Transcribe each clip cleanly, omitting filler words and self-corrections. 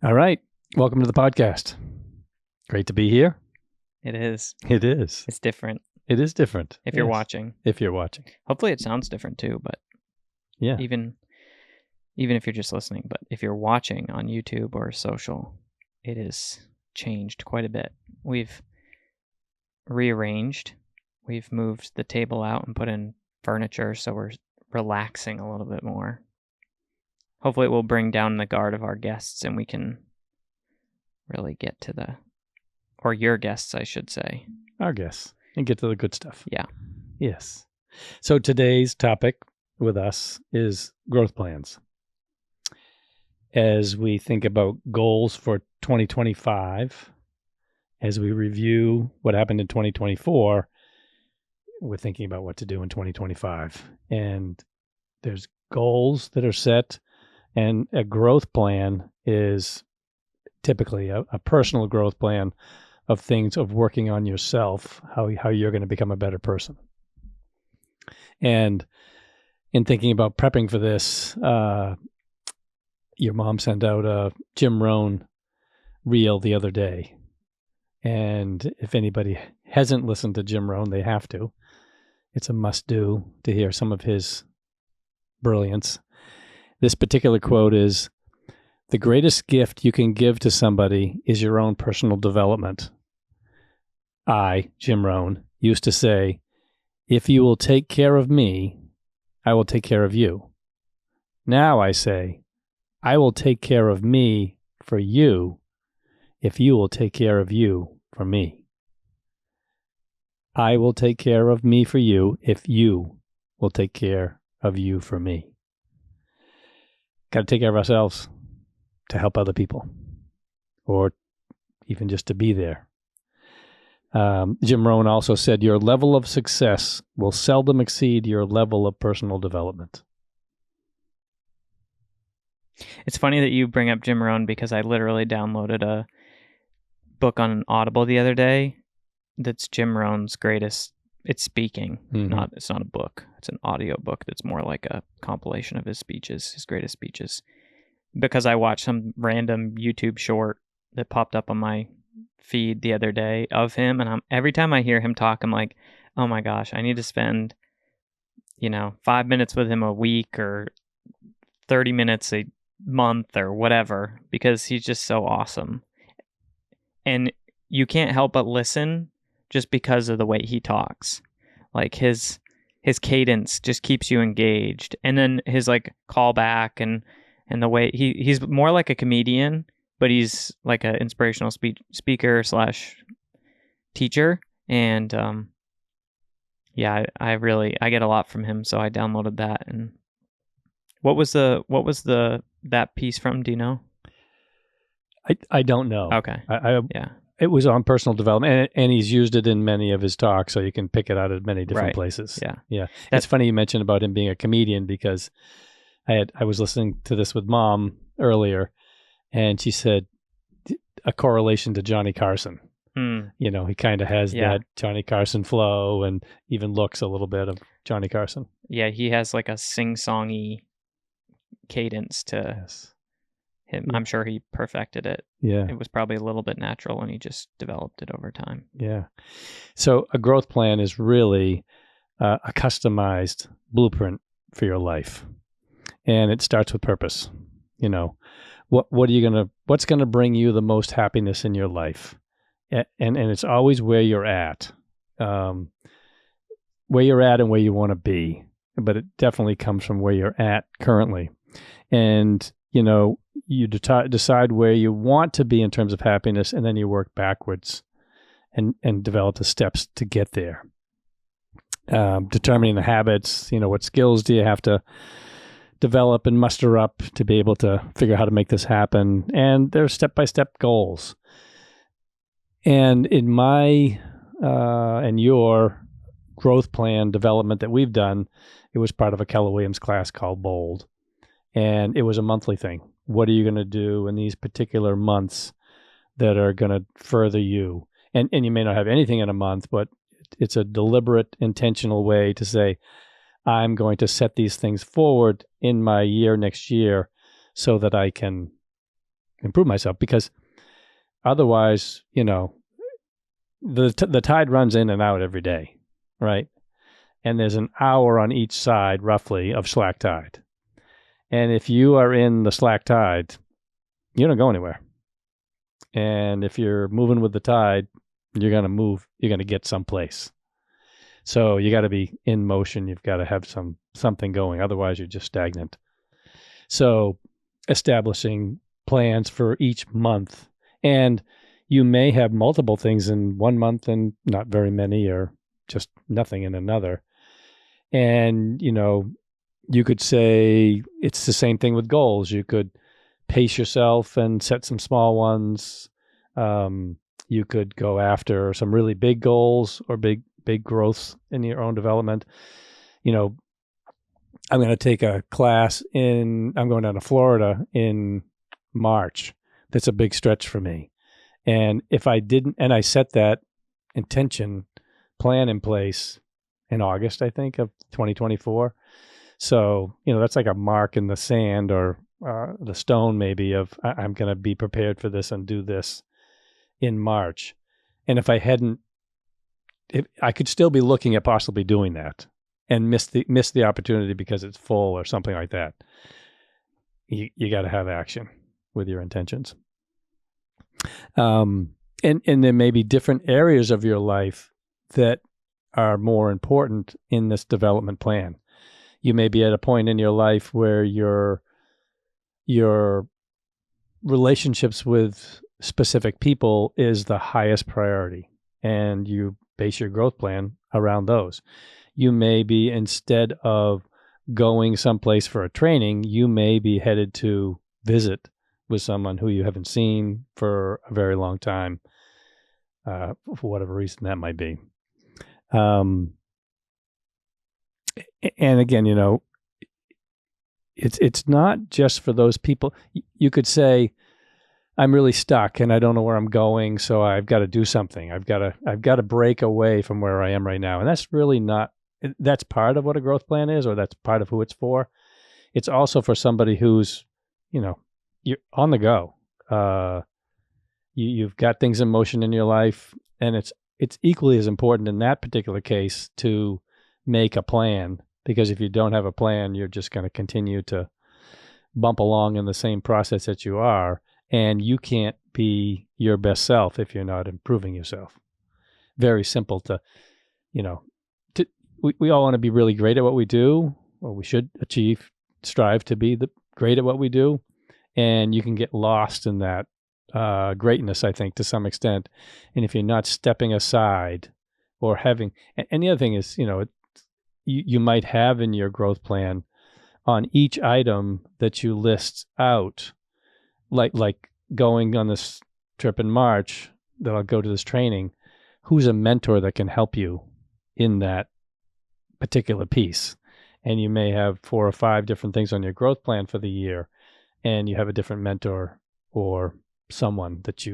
All right. Welcome to the podcast. Great to be here. It is. It is. It's different. It is different. If you're watching. If you're watching. Hopefully it sounds different too, but yeah. Even if you're just listening, but if you're watching on YouTube or social, it has changed quite a bit. We've rearranged. We've moved the table out and put in furniture, so we're relaxing a little bit more. Hopefully it will bring down the guard of our guests and we can really get to or your guests, I should say. Our guests. And get to the good stuff. Yeah. Yes. So today's topic with us is growth plans. As we think about goals for 2025, as we review what happened in 2024, we're thinking about what to do in 2025. And there's goals that are set, and a growth plan is typically a personal growth plan of things, of working on yourself, how you're going to become a better person. And in thinking about prepping for this, your mom sent out a Jim Rohn reel the other day. And if anybody hasn't listened to Jim Rohn, they have to. It's a must-do to hear some of his brilliance. This particular quote is, "The greatest gift you can give to somebody is your own personal development. I, Jim Rohn, used to say, if you will take care of me, I will take care of you. Now I say, I will take care of me for you if you will take care of you for me. I will take care of me for you if you will take care of you for me." Got to take care of ourselves to help other people, or even just to be there. Jim Rohn also said, your level of success will seldom exceed your level of personal development. It's funny that you bring up Jim Rohn because I literally downloaded a book on Audible the other day that's Jim Rohn's greatest. It's speaking, it's not a book. It's an audio book that's more like a compilation of his speeches, his greatest speeches. Because I watched some random YouTube short that popped up on my feed the other day of him, and every time I hear him talk, I'm like, oh my gosh, I need to spend 5 minutes with him a week or 30 minutes a month or whatever, because he's just so awesome. And you can't help but listen just because of the way he talks. Like his cadence just keeps you engaged, and then his like callback and the way he's more like a comedian, but he's like an inspirational speaker / teacher. And I get a lot from him, so I downloaded that. And what was that piece from? Do you know? I don't know. Okay. Yeah. It was on personal development, and he's used it in many of his talks, so you can pick it out at many different places. Yeah. Yeah. It's funny you mentioned about him being a comedian, because I was listening to this with Mom earlier, and she said a correlation to Johnny Carson. He kind of has that Johnny Carson flow, and even looks a little bit of Johnny Carson. Yeah, he has like a sing-songy cadence to him. I'm sure he perfected it. Yeah. It was probably a little bit natural, and he just developed it over time. Yeah. So a growth plan is really a customized blueprint for your life. And it starts with purpose. What's going to bring you the most happiness in your life? And it's always where you're at. Where you're at and where you want to be. But it definitely comes from where you're at currently. And, you decide where you want to be in terms of happiness, and then you work backwards and develop the steps to get there. Determining the habits, what skills do you have to develop and muster up to be able to figure out how to make this happen. And there's step-by-step goals. And in my and your growth plan development that we've done, it was part of a Keller Williams class called Bold. And it was a monthly thing. What are you going to do in these particular months that are going to further you? And you may not have anything in a month, but it's a deliberate, intentional way to say, I'm going to set these things forward in my year next year so that I can improve myself, because otherwise, the tide runs in and out every day, right? And there's an hour on each side, roughly, of slack tide. And if you are in the slack tide, you don't go anywhere. And if you're moving with the tide, you're going to move, you're going to get someplace. So you got to be in motion. You've got to have something going. Otherwise, you're just stagnant. So establishing plans for each month. And you may have multiple things in one month and not very many, or just nothing in another. And, you could say it's the same thing with goals. You could pace yourself and set some small ones. You could go after some really big goals or big growths in your own development. I'm going to take a class I'm going down to Florida in March. That's a big stretch for me. And if I didn't, and I set that plan in place in August, I think, of 2024. So, that's like a mark in the sand, or the stone maybe, of I'm going to be prepared for this and do this in March. And if I could still be looking at possibly doing that and miss the opportunity because it's full or something like that. You got to have action with your intentions. And there may be different areas of your life that are more important in this development plan. You may be at a point in your life where your relationships with specific people is the highest priority, and you base your growth plan around those. You may be, instead of going someplace for a training, you may be headed to visit with someone who you haven't seen for a very long time, for whatever reason that might be. And again, it's not just for those people. You could say, I'm really stuck and I don't know where I'm going, so I've got to do something. I've got to break away from where I am right now. And that's really not, that's part of what a growth plan is, or that's part of who it's for. It's also for somebody who's, you're on the go. You've got things in motion in your life, and it's equally as important in that particular case to make a plan, because if you don't have a plan, you're just going to continue to bump along in the same process that you are, and you can't be your best self if you're not improving yourself. Very simple we all want to be really great at what we do, or we should strive to be great at what we do, and you can get lost in that greatness, I think, to some extent. And if you're not stepping aside or having, and the other thing is, you might have in your growth plan on each item that you list out, like going on this trip in March, that I'll go to this training, who's a mentor that can help you in that particular piece. And you may have 4 or 5 different things on your growth plan for the year, and you have a different mentor or someone that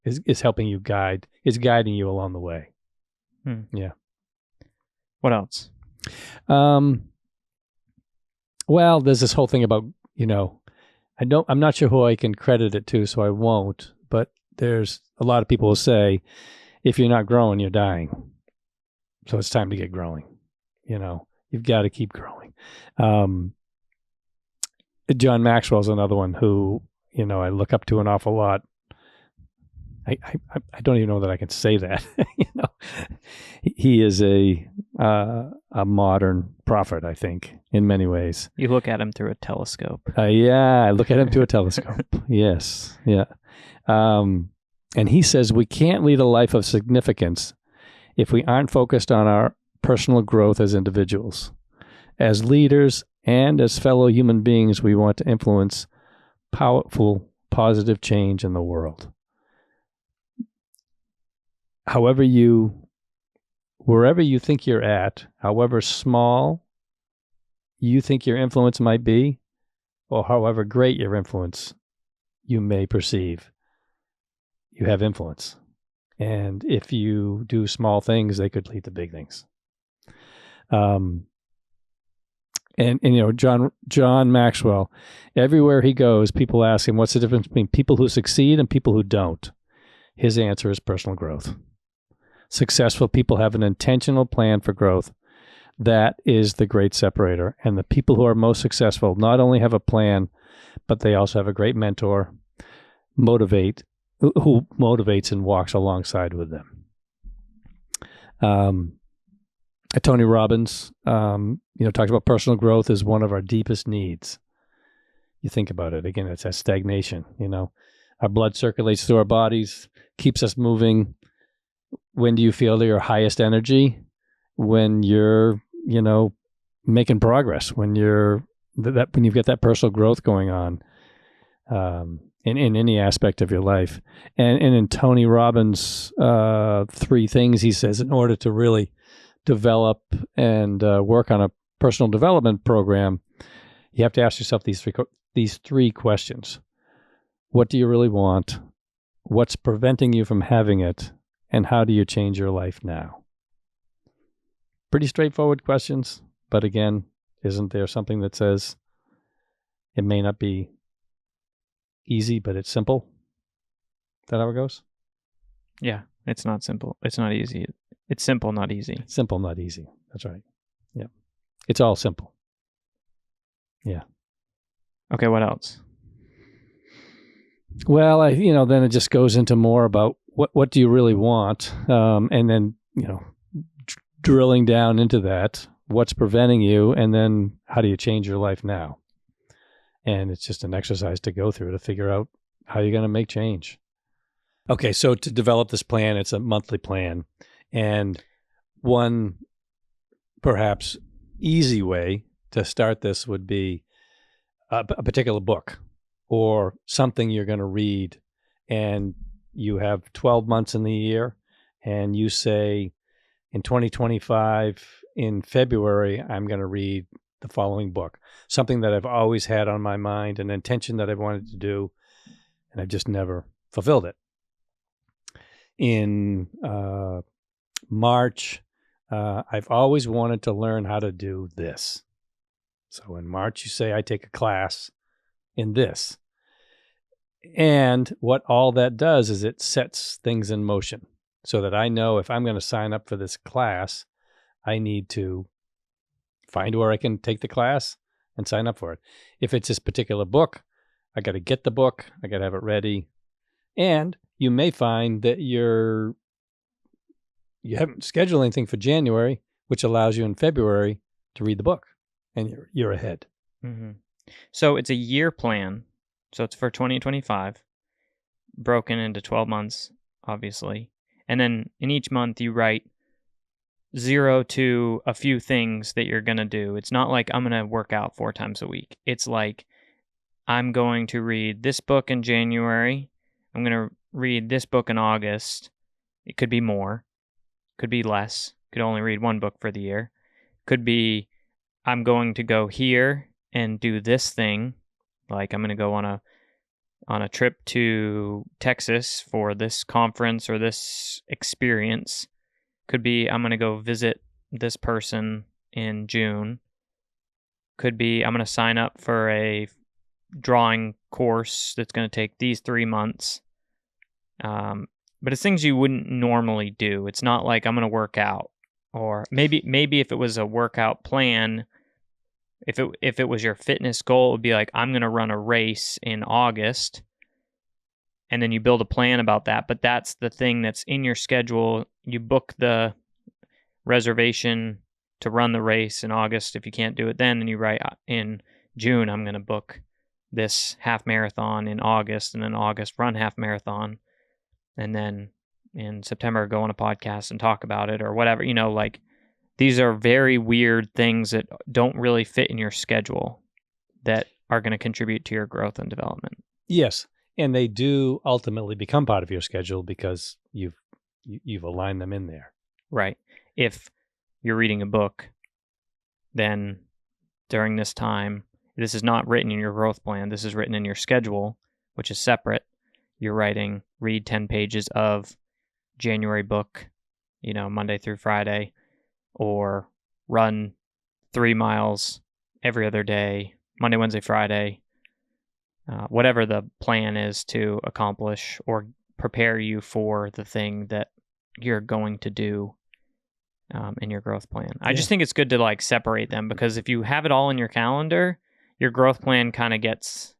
is helping you guiding you along the way. Yeah. What else? Well, there's this whole thing about, I'm not sure who I can credit it to, so I won't, but there's a lot of people who say, if you're not growing, you're dying. So it's time to get growing. You've got to keep growing. John Maxwell's another one who, I look up to an awful lot. I don't even know that I can say that. He is a modern prophet, I think, in many ways. You look at him through a telescope. Yeah, I look at him through a telescope. Yes, yeah. And he says we can't lead a life of significance if we aren't focused on our personal growth as individuals. As leaders and as fellow human beings, we want to influence powerful, positive change in the world. Wherever you think you're at, however small you think your influence might be, or however great your influence you may perceive, you have influence. And if you do small things, they could lead to big things. And John Maxwell, everywhere he goes, people ask him, what's the difference between people who succeed and people who don't? His answer is personal growth. Successful people have an intentional plan for growth. That is the great separator. And the people who are most successful not only have a plan, but they also have a great mentor, who motivates and walks alongside with them. Tony Robbins, talks about personal growth as one of our deepest needs. You think about it, again, it's that stagnation. Our blood circulates through our bodies, keeps us moving. When do you feel your highest energy? When you're, making progress, when you've got that personal growth going on, in any aspect of your life. And in Tony Robbins' 3 things, he says, in order to really develop and work on a personal development program, you have to ask yourself these 3 questions. What do you really want? What's preventing you from having it? And how do you change your life now? Pretty straightforward questions, but again, isn't there something that says it may not be easy, but it's simple? Is that how it goes? Yeah, it's not simple. It's not easy. It's simple, not easy. Simple, not easy. That's right. Yeah. It's all simple. Yeah. Okay, what else? Well, then it just goes into more about what do you really want? And then, drilling down into that, what's preventing you? And then how do you change your life now? And it's just an exercise to go through to figure out how you're going to make change. Okay, so to develop this plan, it's a monthly plan. And one perhaps easy way to start this would be a particular book or something you're going to read. And you have 12 months in the year, and you say, in 2025, in February, I'm going to read the following book, something that I've always had on my mind, an intention that I've wanted to do, and I've just never fulfilled it. In March, I've always wanted to learn how to do this. So in March, you say, I take a class in this. And what all that does is it sets things in motion so that I know if I'm going to sign up for this class, I need to find where I can take the class and sign up for it. If it's this particular book, I got to get the book, I got to have it ready. And you may find that you haven't scheduled anything for January, which allows you in February to read the book, and you're ahead. Mm-hmm. So it's a year plan. So it's for 2025, broken into 12 months, obviously. And then in each month, you write 0 to a few things that you're going to do. It's not like I'm going to work out 4 times a week. It's like I'm going to read this book in January. I'm going to read this book in August. It could be more, could be less. Could only read 1 book for the year. Could be I'm going to go here and do this thing. Like I'm going to go on a trip to Texas for this conference or this experience. Could be I'm going to go visit this person in June. Could be I'm going to sign up for a drawing course that's going to take these 3 months. But it's things you wouldn't normally do. It's not like I'm going to work out, or maybe if it was a workout plan. If it was your fitness goal, it would be like, I'm going to run a race in August, and then you build a plan about that. But that's the thing that's in your schedule. You book the reservation to run the race in August. If you can't do it then you write in June, I'm going to book this half marathon in August, and then August run half marathon. And then in September, go on a podcast and talk about it or whatever, like. These are very weird things that don't really fit in your schedule that are going to contribute to your growth and development. Yes, and they do ultimately become part of your schedule because you've aligned them in there. Right. If you're reading a book, then during this time, this is not written in your growth plan. This is written in your schedule, which is separate. You're writing, read 10 pages of January book, Monday through Friday. Or run 3 miles every other day, Monday, Wednesday, Friday, whatever the plan is to accomplish or prepare you for the thing that you're going to do in your growth plan. I just think it's good to like separate them, because if you have it all in your calendar, your growth plan kind of gets,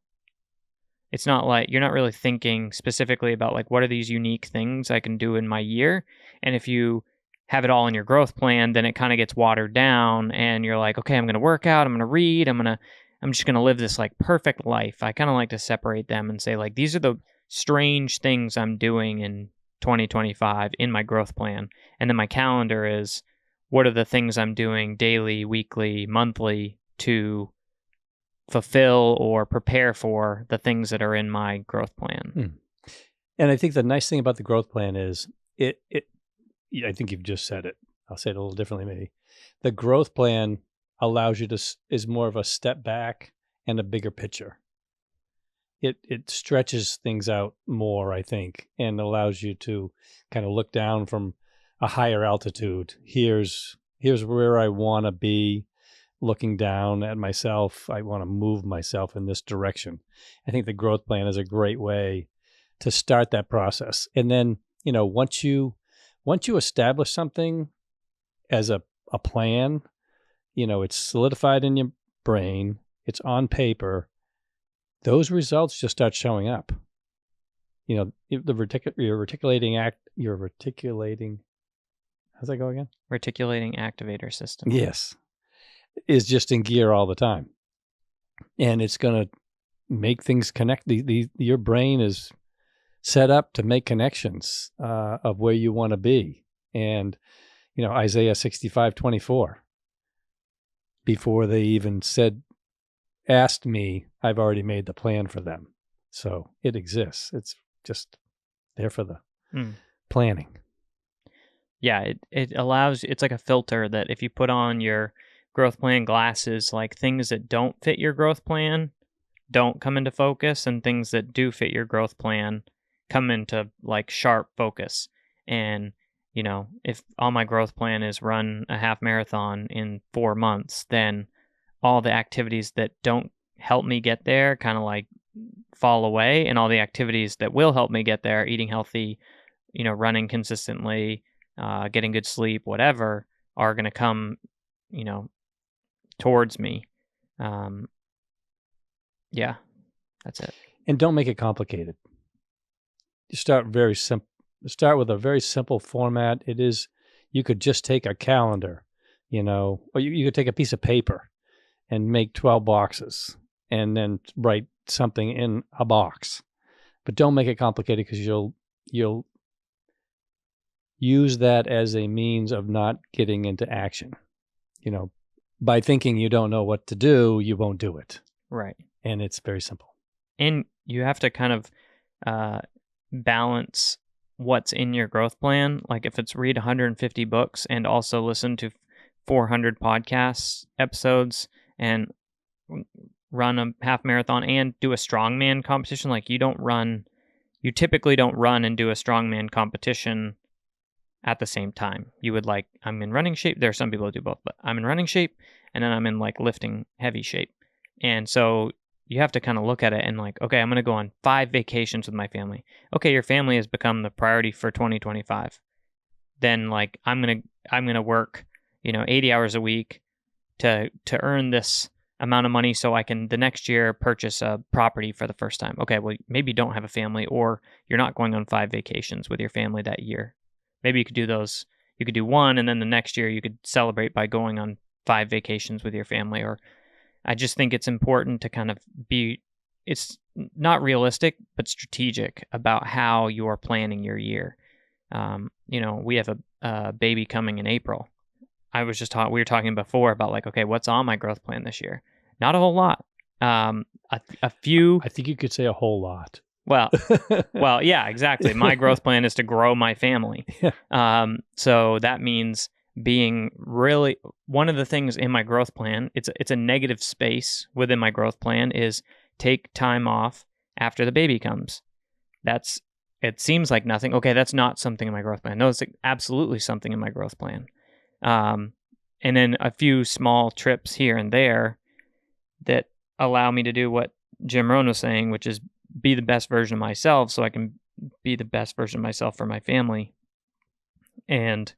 it's not like you're not really thinking specifically about like, what are these unique things I can do in my year? And if you have it all in your growth plan, then it kind of gets watered down and you're like, okay, I'm going to work out, I'm going to read, I'm just going to live this like perfect life. I kind of like to separate them and say like, these are the strange things I'm doing in 2025 in my growth plan. And then my calendar is, what are the things I'm doing daily, weekly, monthly to fulfill or prepare for the things that are in my growth plan. And I think the nice thing about the growth plan is I think you've just said it. I'll say it a little differently maybe. The growth plan allows you is more of a step back and a bigger picture. It stretches things out more, I think, and allows you to kind of look down from a higher altitude. Here's where I want to be. Looking down at myself, I want to move myself in this direction. I think the growth plan is a great way to start that process. And then, once you establish something as a plan, it's solidified in your brain, it's on paper, those results just start showing up. You're reticulating, how's that go again? Reticulating activator system. Yes. Is just in gear all the time, and it's going to make things connect. Your brain is set up to make connections of where you want to be. And Isaiah 65:24. Before they even asked me, I've already made the plan for them. So it exists. It's just there for the planning. Yeah, it allows. It's like a filter that if you put on your growth plan glasses, like things that don't fit your growth plan don't come into focus, and things that do fit your growth plan come into like sharp focus. And if on my growth plan is run a half marathon in 4 months, then all the activities that don't help me get there kind of like fall away, and all the activities that will help me get there, eating healthy, running consistently, getting good sleep, whatever, are going to come towards me. Yeah, that's it. And don't make it complicated. You start very simple. Start with a very simple format. You could just take a calendar, or you could take a piece of paper and make 12 boxes and then write something in a box. But don't make it complicated, because you'll use that as a means of not getting into action. By thinking you don't know what to do, you won't do it. Right. And it's very simple. And you have to kind of balance what's in your growth plan. Like if it's read 150 books and also listen to 400 podcast episodes and run a half marathon and do a strongman competition, like you typically don't run and do a strongman competition at the same time. You would I'm in running shape. There are some people that do both, but I'm in running shape and then I'm in like lifting heavy shape. And so you have to kind of look at it and like, okay, I'm going to go on 5 vacations with my family. Okay, your family has become the priority for 2025. Then like I'm going to work, 80 hours a week to earn this amount of money so I can the next year purchase a property for the first time. Okay, well maybe you don't have a family, or you're not going on 5 vacations with your family that year. Maybe you could do those. You could do 1, and then the next year you could celebrate by going on 5 vacations with your family. Or I just think it's important to kind of it's not realistic, but strategic about how you're planning your year. We have a baby coming in April. We were talking before about like, okay, what's on my growth plan this year? Not a whole lot. A few. I think you could say a whole lot. Well, yeah, exactly. My growth plan is to grow my family. Yeah. So that means being really one of the things in my growth plan. It's a negative space within my growth plan is take time off after the baby comes. It seems like nothing. Okay, that's not something in my growth plan. No, it's absolutely something in my growth plan. And then a few small trips here and there that allow me to do what Jim Rohn was saying, which is be the best version of myself so I can be the best version of myself for my family. And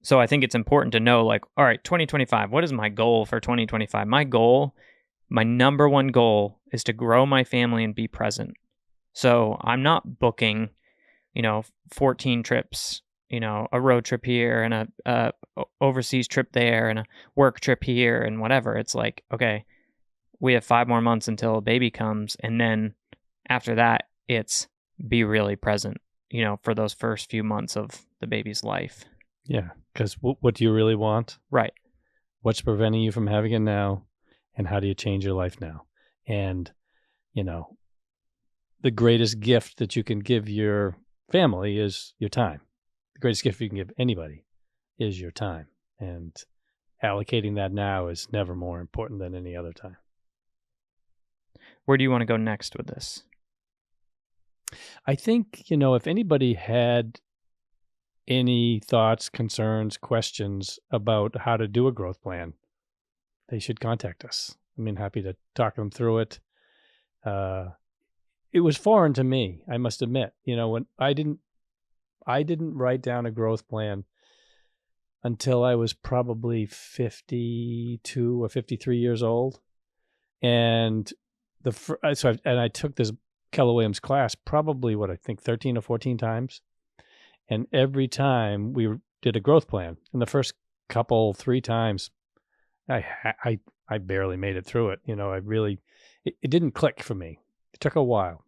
so I think it's important to know, like, all right, 2025, what is my goal for 2025? My number one goal is to grow my family and be present. So I'm not booking, 14 trips, a road trip here and a overseas trip there and a work trip here and whatever. It's like, okay, we have 5 more months until a baby comes. And then after that, it's be really present, for those first few months of the baby's life. Yeah. Because what do you really want? Right. What's preventing you from having it now? And how do you change your life now? And, the greatest gift that you can give your family is your time. The greatest gift you can give anybody is your time. And allocating that now is never more important than any other time. Where do you want to go next with this? I think, if anybody had any thoughts, concerns, questions about how to do a growth plan, they should contact us. Happy to talk them through it. It was foreign to me, I must admit. When I didn't write down a growth plan until I was probably 52 or 53 years old. And I took this Keller Williams class probably 13 or 14 times. And every time we did a growth plan, and the first 3 times, I barely made it through it. It didn't click for me. It took a while.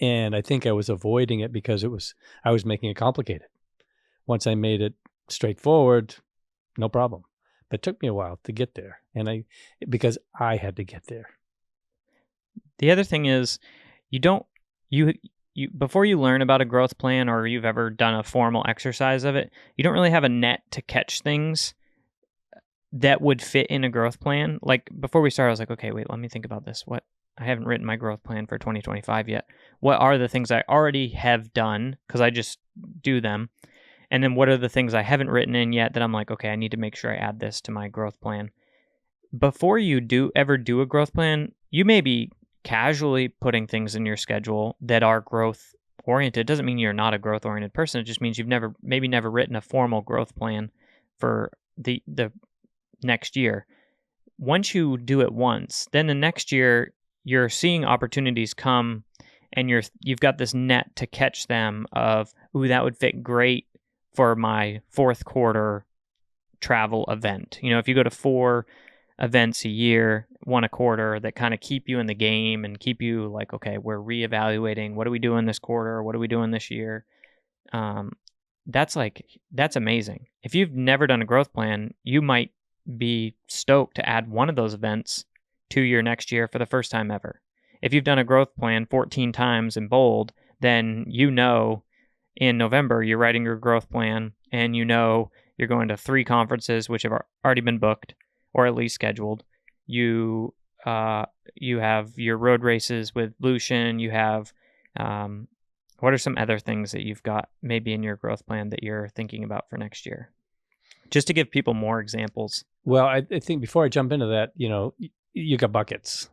And I think I was avoiding it because I was making it complicated. Once I made it straightforward, no problem. But it took me a while to get there. Because I had to get there. The other thing is, you before you learn about a growth plan or you've ever done a formal exercise of it, you don't really have a net to catch things that would fit in a growth plan. Like before we started, I was like, okay, wait, let me think about this. I haven't written my growth plan for 2025 yet. What are the things I already have done? Because I just do them. And then what are the things I haven't written in yet that I'm like, okay, I need to make sure I add this to my growth plan. Before you ever do a growth plan, you may be casually putting things in your schedule that are growth oriented. It doesn't mean you're not a growth oriented person. It just means you've never written a formal growth plan for the next year. Once you do it once, then the next year you're seeing opportunities come and you've got this net to catch them of, ooh, that would fit great for my fourth quarter travel event. If you go to 4 events a year, 1 a quarter, that kind of keep you in the game and keep you like, okay, we're reevaluating. What are we doing this quarter? What are we doing this year? That's amazing. If you've never done a growth plan, you might be stoked to add one of those events to your next year for the first time ever. If you've done a growth plan 14 times in bold, then in November you're writing your growth plan and you're going to 3 conferences which have already been booked or at least scheduled. You have your road races with Lucian. You have what are some other things that you've got maybe in your growth plan that you're thinking about for next year? Just to give people more examples. Well, I think before I jump into that, you got buckets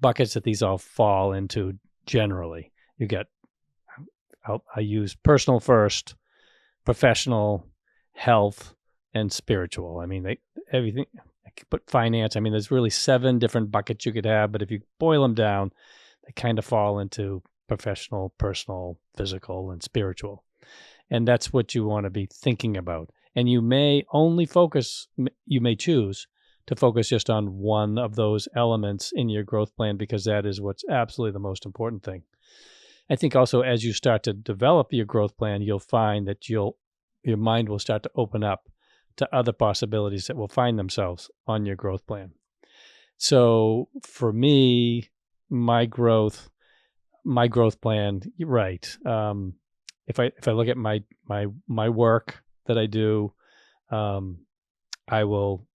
that these all fall into generally. You get, I use personal first, professional, health, and spiritual. Everything. I could put finance. There's really 7 different buckets you could have, but if you boil them down, they kind of fall into professional, personal, physical, and spiritual. And that's what you want to be thinking about. And you may choose to focus just on one of those elements in your growth plan because that is what's absolutely the most important thing. I think also as you start to develop your growth plan, you'll find that your mind will start to open up to other possibilities that will find themselves on your growth plan. So for me, my growth plan, you're right. If I look at my work that I do, I will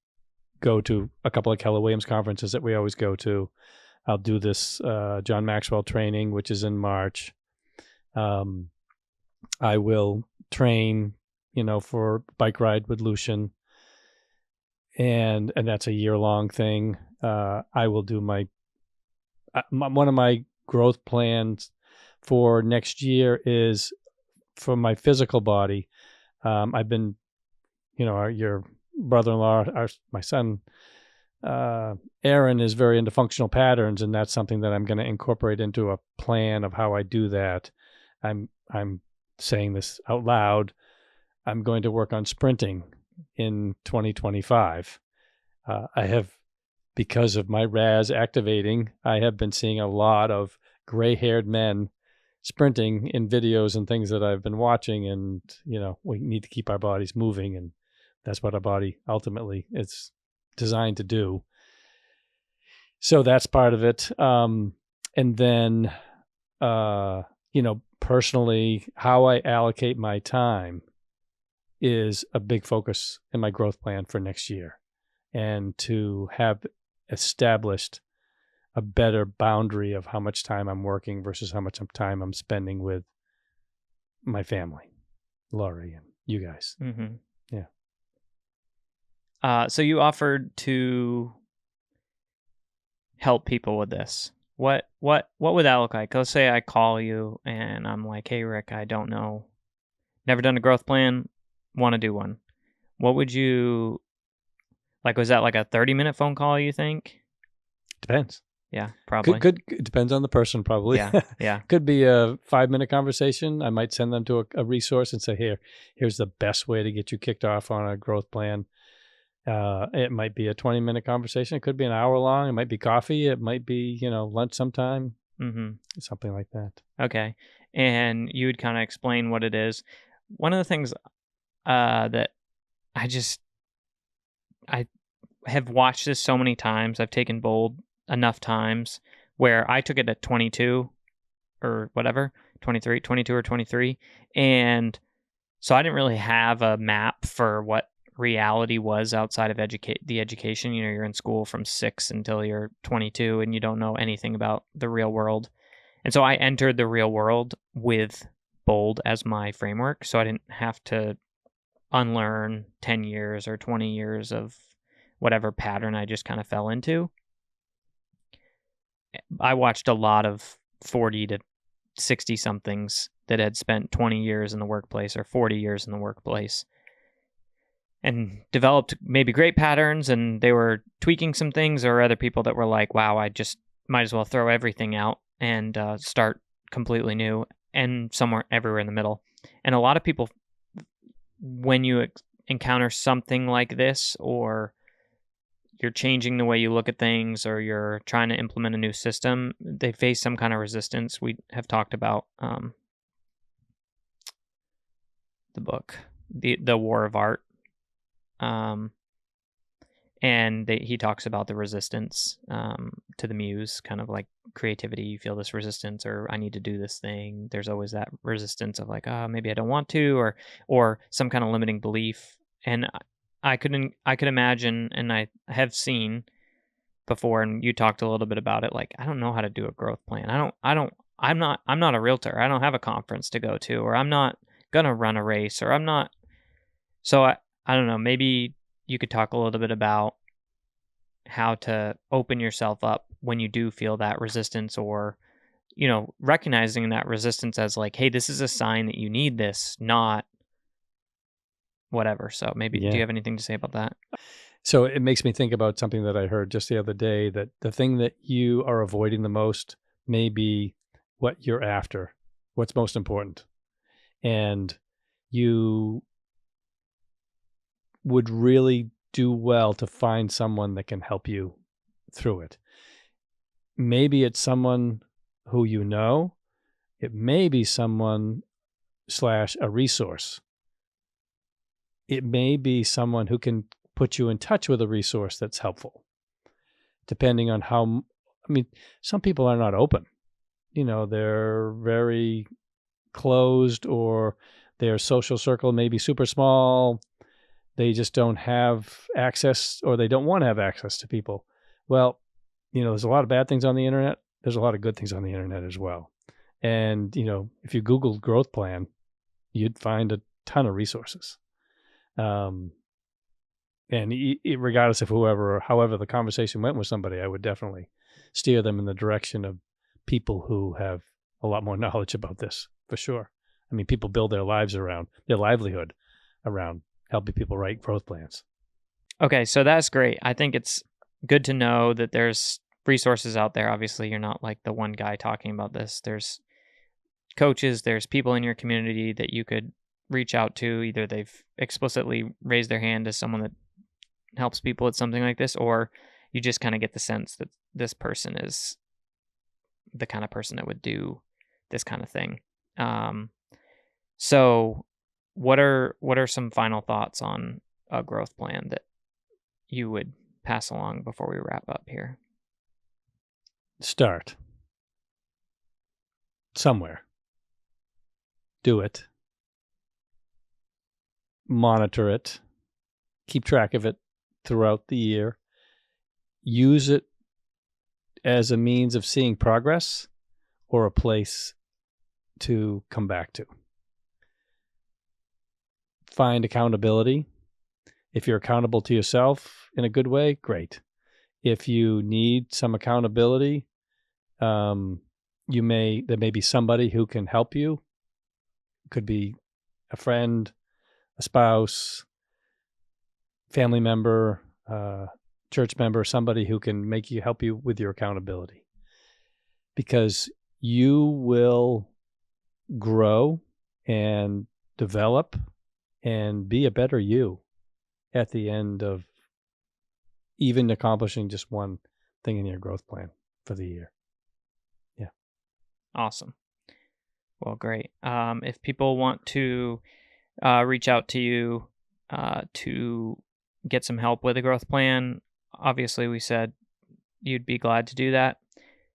go to a couple of Keller Williams conferences that we always go to. I'll do this John Maxwell training, which is in March. I will train, for bike ride with Lucian. and that's a year-long thing. I will do one of my growth plans for next year is for my physical body. I've been, your brother-in-law, my son, Aaron is very into functional patterns, and that's something that I'm going to incorporate into a plan of how I do that. I'm saying this out loud. I'm going to work on sprinting in 2025. I have, because of my RAS activating, I have been seeing a lot of gray-haired men sprinting in videos and things that I've been watching, and we need to keep our bodies moving, and that's what our body ultimately is designed to do. So that's part of it. And then personally, how I allocate my time is a big focus in my growth plan for next year, and to have established a better boundary of how much time I'm working versus how much time I'm spending with my family, Laurie and you guys. Mm-hmm. Yeah. So you offered to help people with this. What would that look like? Let's say I call you and I'm like, hey, Rick, I don't know. Never done a growth plan. Want to do one. What would you, was that like a 30-minute phone call, you think? Depends. Yeah, probably. Could depends on the person, probably. Yeah. Could be a 5-minute conversation. I might send them to a resource and say, here's the best way to get you kicked off on a growth plan. It might be a 20-minute conversation. It could be an hour long. It might be coffee. It might be, lunch sometime. Mm-hmm. Something like that. Okay. And you would kind of explain what it is. One of the things that I have watched this so many times. I've taken Bold enough times where I took it at 22 or whatever, 22 or 23. And so I didn't really have a map for what reality was outside of the education. You're in school from 6 until you're 22 and you don't know anything about the real world. And so I entered the real world with Bold as my framework. So I didn't have to unlearn 10 years or 20 years of whatever pattern I just kind of fell into. I watched a lot of 40 to 60 somethings that had spent 20 years in the workplace or 40 years in the workplace and developed maybe great patterns, and they were tweaking some things, or other people that were like, wow, I just might as well throw everything out and start completely new, and everywhere in the middle. And a lot of people, when you encounter something like this, or you're changing the way you look at things, or you're trying to implement a new system, they face some kind of resistance. We have talked about the book, The War of Art. And he talks about the resistance to the muse, kind of like creativity. You feel this resistance, or I need to do this thing. There's always that resistance of like, maybe I don't want to, or some kind of limiting belief. And I could imagine, and I have seen before, and you talked a little bit about it, like, I don't know how to do a growth plan. I'm not a realtor. I don't have a conference to go to, or I'm not going to run a race, or I'm not. So I don't know, maybe you could talk a little bit about how to open yourself up when you do feel that resistance, or, recognizing that resistance as like, hey, this is a sign that you need this, not whatever. So maybe, do you have anything to say about that? So it makes me think about something that I heard just the other day, that the thing that you are avoiding the most may be what you're after, what's most important. And you would really do well to find someone that can help you through it. Maybe it's someone who you know. It may be someone / a resource. It may be someone who can put you in touch with a resource that's helpful, depending on how, some people are not open. They're very closed, or their social circle may be super small. They just don't have access, or they don't want to have access to people. Well, there's a lot of bad things on the internet. There's a lot of good things on the internet as well. And, if you Googled growth plan, you'd find a ton of resources. And regardless of however the conversation went with somebody, I would definitely steer them in the direction of people who have a lot more knowledge about this, for sure. I mean, people build their livelihood around helping people write growth plans. Okay, so that's great. I think it's good to know that there's resources out there. Obviously, you're not like the one guy talking about this. There's coaches, there's people in your community that you could reach out to. Either they've explicitly raised their hand as someone that helps people with something like this, or you just kind of get the sense that this person is the kind of person that would do this kind of thing. So what are some final thoughts on a growth plan that you would pass along before we wrap up here? Start somewhere. Do it. Monitor it. Keep track of it throughout the year. Use it as a means of seeing progress or a place to come back to. Find accountability. If you're accountable to yourself in a good way, great. If you need some accountability, there may be somebody who can help you. Could be a friend, a spouse, family member, church member, somebody who can help you with your accountability. Because you will grow and develop and be a better you at the end of even accomplishing just one thing in your growth plan for the year. Yeah. Awesome. Well, great. If people want to reach out to you to get some help with a growth plan, obviously we said you'd be glad to do that.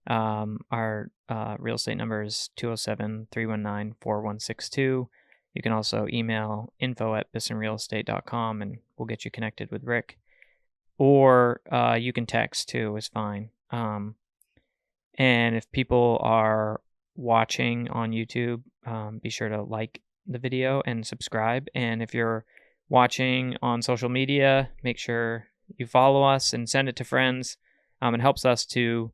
Our real estate number is 207-319-4162. You can also email info@bissonrealestate.com and we'll get you connected with Rick. Or you can text too, is fine. And if people are watching on YouTube, be sure to like the video and subscribe. And if you're watching on social media, make sure you follow us and send it to friends. It helps us to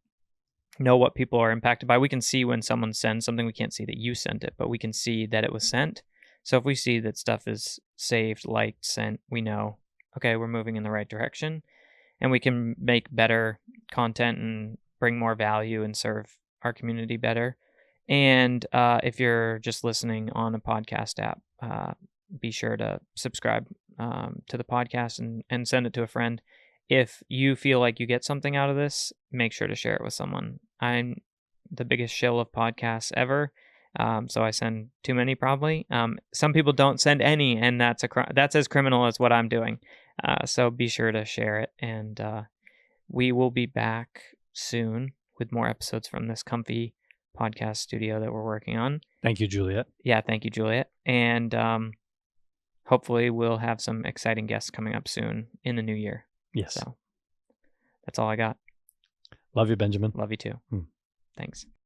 know what people are impacted by. We can see when someone sends something. We can't see that you sent it, but we can see that it was sent. So if we see that stuff is saved, liked, sent, we know, okay, we're moving in the right direction. And we can make better content and bring more value and serve our community better. And if you're just listening on a podcast app, be sure to subscribe to the podcast and send it to a friend. If you feel like you get something out of this, make sure to share it with someone. I'm the biggest shill of podcasts ever, so I send too many probably. Some people don't send any, and that's as criminal as what I'm doing. So be sure to share it, and we will be back soon with more episodes from this comfy podcast studio that we're working on. Thank you, Juliet. Yeah, thank you, Juliet. And hopefully we'll have some exciting guests coming up soon in the new year. Yes. So that's all I got. Love you, Benjamin. Love you too. Thanks.